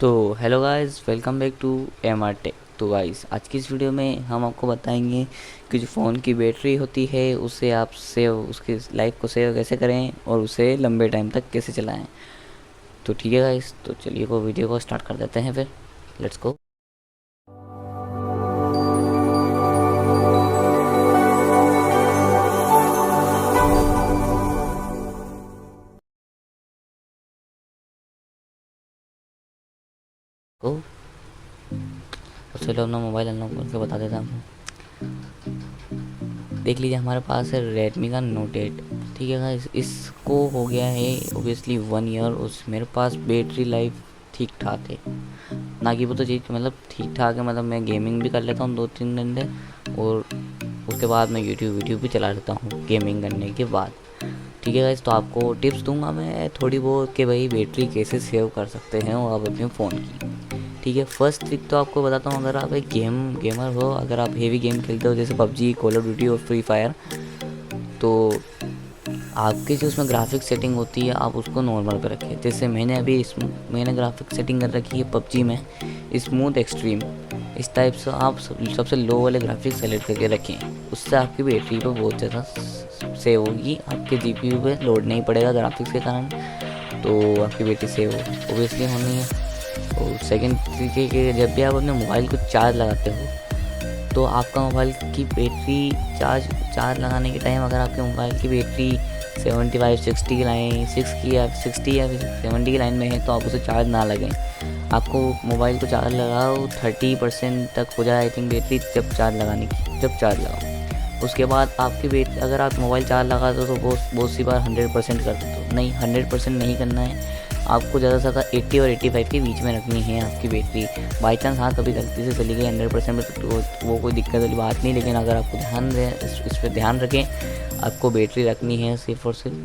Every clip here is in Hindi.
तो hello guys, welcome back to M R Tech. तो गाइस, आज की इस वीडियो में हम आपको बताएंगे कि जो फ़ोन की बैटरी होती है उसे आप सेव उसकी लाइफ को सेव कैसे करें और उसे लंबे टाइम तक कैसे चलाएं। तो ठीक है गाइस, तो चलिए को वीडियो को स्टार्ट कर देते हैं। फिर लेट्स गो। सबसे पहले अपना मोबाइल अनलॉक करके बता देता हूँ। देख लीजिए, हमारे पास है रेडमी का नोट 8। ठीक है गाइस, इसको हो गया है ओबियसली 1 ईयर। उस मेरे पास बैटरी लाइफ ठीक ठाक है, ना कि वो तो चीज़ मतलब ठीक ठाक है, मतलब मैं गेमिंग भी कर लेता हूँ 2-3 घंटे और उसके बाद मैं यूट्यूब भी चला लेता हूँ गेमिंग करने के बाद। ठीक है गाइस, तो आपको टिप्स दूंगा मैं थोड़ी बहुत कि भाई बैटरी कैसे सेव कर सकते हैं और आप अपने फ़ोन की। ठीक है, फर्स्ट ट्रिक तो आपको बताता हूँ। अगर आप एक गेमर हो, अगर आप हेवी गेम खेलते हो जैसे पबजी, कॉल ऑफ ड्यूटी और फ्री फायर, तो आपकी जो उसमें ग्राफिक सेटिंग होती है आप उसको नॉर्मल पे रखें। जैसे मैंने ग्राफिक सेटिंग कर रखी है पबजी में स्मूथ एक्सट्रीम। इस टाइप से आप सबसे लो वाले ग्राफिक्स सेलेक्ट करके रखें। उससे आपकी बैटरी पर बहुत ज़्यादा सेव होगी, आपके जीपीयू पे लोड नहीं पड़ेगा ग्राफिक्स के कारण, तो आपकी बैटरी सेव ओबियसली होनी है। और सेकंड तरीके के, जब भी आप अपने मोबाइल को चार्ज लगाते हो तो आपका मोबाइल की बैटरी चार्ज लगाने के टाइम अगर आपके मोबाइल की बैटरी 75-60 की लाइन 60 या 70 की लाइन में है तो आप उसे चार्ज ना लगें। आपको मोबाइल को चार्ज लगाओ 30% तक हो जाए आई थिंक बैटरी, जब चार्ज लगाओ। उसके बाद आपकी बैटरी, अगर आप मोबाइल चार्ज लगा दो तो बहुत सी बार 100% कर दो, तो नहीं 100% नहीं करना है। आपको ज़्यादा से ज़्यादा 80 और 85 के बीच में रखनी है आपकी बैटरी। बाई चांस हाँ कभी गलती से चली गई 100% में तो वो कोई दिक्कत वाली बात नहीं, लेकिन अगर आपको ध्यान दें इस पर ध्यान रखें, आपको बैटरी रखनी है सिर्फ और सिर्फ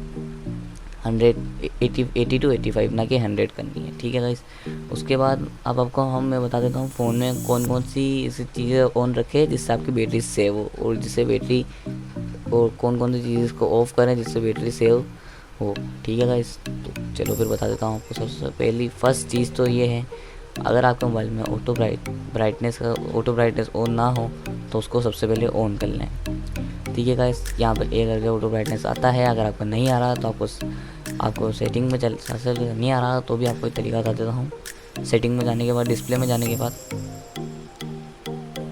80 टू 85, ना कि 100 करनी है। ठीक है गाइस, उसके बाद अब आपको मैं बता देता हूँ फ़ोन में कौन कौन सी ऐसी चीज़ें ऑन रखें जिससे आपकी बैटरी सेव हो, और जिससे बैटरी और कौन कौन सी चीज़ को ऑफ़ करें जिससे बैटरी सेव हो। ठीक है गाइस, तो चलो फिर बता देता हूँ आपको। सबसे पहली फर्स्ट चीज़ तो ये है, अगर आपके मोबाइल में ऑटो ब्राइटनेस ऑन ना हो तो उसको सबसे पहले ऑन कर लें। ठीक है गाइस, यहाँ पर ए करके ऑटो ब्राइटनेस आता है। अगर आपको नहीं आ रहा तो आपको सेटिंग में नहीं आ रहा तो भी आपको एक तरीका बता देता हूँ। सेटिंग में जाने के बाद, डिस्प्ले में जाने के बाद,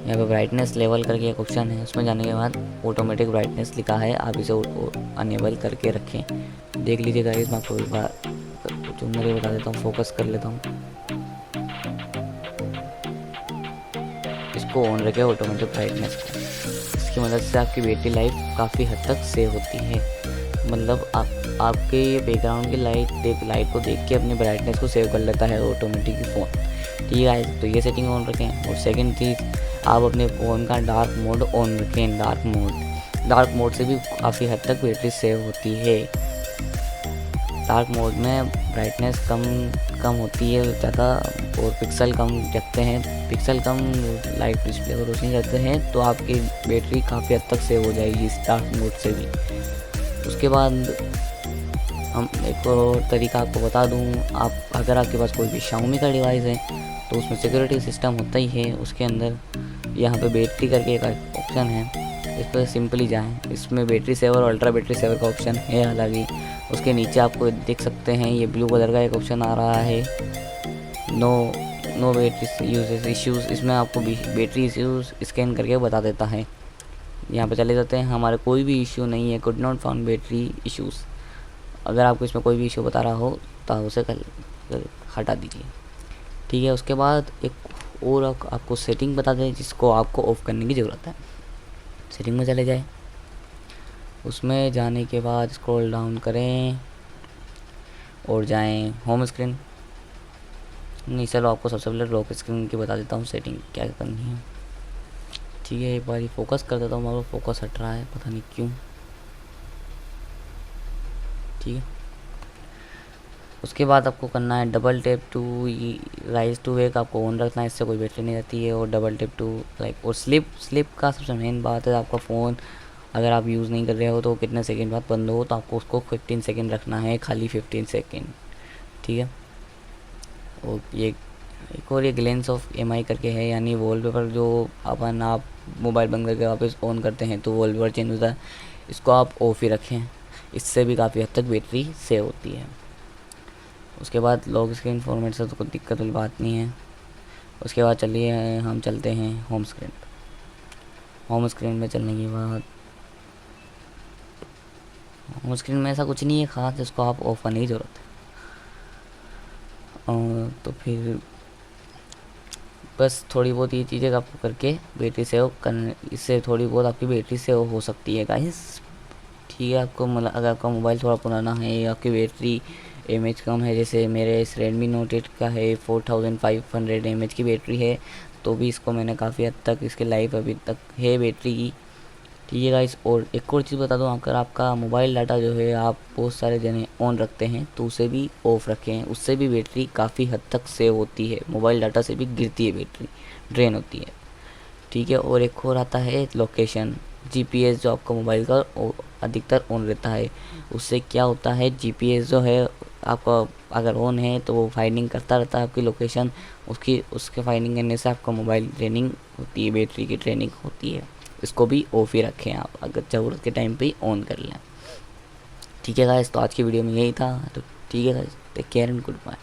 यहाँ पे ब्राइटनेस लेवल करके एक ऑप्शन है, उसमें जाने के बाद ऑटोमेटिक ब्राइटनेस लिखा है, आप इसे अनेबल करके रखें। देख लीजिएगा, इस मैं आपको एक बार जो मेरे बता देता हूँ, फोकस कर लेता हूँ, इसको ऑन रखें ऑटोमेटिक ब्राइटनेस को। इसकी मदद से आपकी बैटरी लाइफ काफ़ी हद तक सेव होती है। मतलब आपके ये बैकग्राउंड की लाइट को देख के अपनी ब्राइटनेस को सेव कर लेता है ऑटोमेटिक फ़ोन। ठीक है, तो ये सेटिंग ऑन रखें। और सेकंड चीज़, आप अपने फ़ोन का डार्क मोड ऑन रखें। डार्क मोड से भी काफ़ी हद तक बैटरी सेव होती है। डार्क मोड में ब्राइटनेस कम होती है ज़्यादा, और पिक्सल कम रखते हैं, पिक्सल कम लाइट डिस्प्ले को रोशनी करते हैं, तो आपकी बैटरी काफ़ी हद तक सेव हो जाएगी इस डार्क मोड से भी। उसके बाद हम एक और तरीका आपको बता दूं, आप अगर आपके पास कोई भी Xiaomi का डिवाइस है तो उसमें सिक्योरिटी सिस्टम होता ही है। उसके अंदर यहाँ पे बैटरी करके एक ऑप्शन है, इस पर सिंपली जाएं। इसमें बैटरी सेवर और अल्ट्रा बैटरी सेवर का ऑप्शन है अलग ही। उसके नीचे आपको देख सकते हैं ये ब्लू कलर का एक ऑप्शन आ रहा है, नो बैटरी यूजेस इश्यूज़। इसमें आपको बैटरी इश्यूज़ स्कैन करके बता देता है। यहाँ पे चले जाते हैं, हमारे कोई भी इश्यू नहीं है, could not found battery issues. अगर आपको इसमें कोई भी इशू बता रहा हो तो उसे हटा दीजिए। ठीक है, उसके बाद एक और आपको सेटिंग बता दें जिसको आपको ऑफ़ करने की ज़रूरत है। सेटिंग में चले जाए, उसमें जाने के बाद स्क्रॉल डाउन करें और जाएं होम स्क्रीन। नहीं, चलो आपको सबसे पहले लॉक स्क्रीन की बता देता हूँ सेटिंग क्या करनी है। ठीक है, एक बार फोकस कर देता हूँ, मगर फोकस हट रहा है पता नहीं क्यों। ठीक है, उसके बाद आपको करना है double tap to raise to wake, आपको ऑन रखना है, इससे कोई बैटरी नहीं रहती है। और डबल टैप टू लाइक, और स्लिप का सबसे मेन बात है, आपका फ़ोन अगर आप यूज़ नहीं कर रहे हो तो कितने सेकंड बाद बंद हो, तो आपको उसको 15 सेकंड रखना है, खाली 15 सेकंड। ठीक है, और ये एक और ये ग्लेंस ऑफ एम करके है, यानी वॉलपेपर जो अपन आप मोबाइल बंद करके वापस ऑन करते हैं तो वॉलपेपर चेंज होता है, इसको आप ऑफ ही रखें, इससे भी काफ़ी हद तक बैटरी सेव होती है। उसके बाद लॉक स्क्रीन फॉर्मेट से तो कोई दिक्कत वाली बात नहीं है। उसके बाद चलिए हम चलते हैं होम स्क्रीन। होम स्क्रीन में चलने के बाद होम स्क्रीन में ऐसा कुछ नहीं है ख़ास जिसको आप ऑफ करने की ज़रूरत है। तो फिर बस थोड़ी बहुत ये चीज़ें आपको करके बैटरी सेव करने, इससे थोड़ी बहुत आपकी बैटरी सेव हो सकती है गाइस। ठीक है, आपको मतलब अगर आपका मोबाइल थोड़ा पुराना है या आपकी बैटरी एमएच कम है, जैसे मेरे इस रेडमी नोट 8 का है 4500 एमएच की बैटरी है, तो भी इसको मैंने काफ़ी हद तक इसकी लाइफ अभी तक है बैटरी की। ठीक है गाइस, और एक और चीज़ बता दूँ, अगर आपका मोबाइल डाटा जो है आप बहुत सारे जने ऑन रखते हैं तो उसे भी ऑफ़ रखें, उससे भी बैटरी काफ़ी हद तक सेव होती है, मोबाइल डाटा से भी गिरती है बैटरी, ड्रेन होती है। ठीक है, और एक और आता है लोकेशन, जीपीएस जो आपका मोबाइल का अधिकतर ऑन रहता है, उससे क्या होता है जीपीएस जो है आपका अगर ऑन है तो वो फाइंडिंग करता रहता है आपकी लोकेशन, उसके फाइंडिंग करने से आपका मोबाइल ड्रेनिंग होती है, बैटरी की ड्रेनिंग होती है। इसको भी ऑफ ही रखें आप, अगर ज़रूरत के टाइम पे ही ऑन कर लें। ठीक है गाइस, तो आज की वीडियो में यही था। तो ठीक है guys, take care and good bye.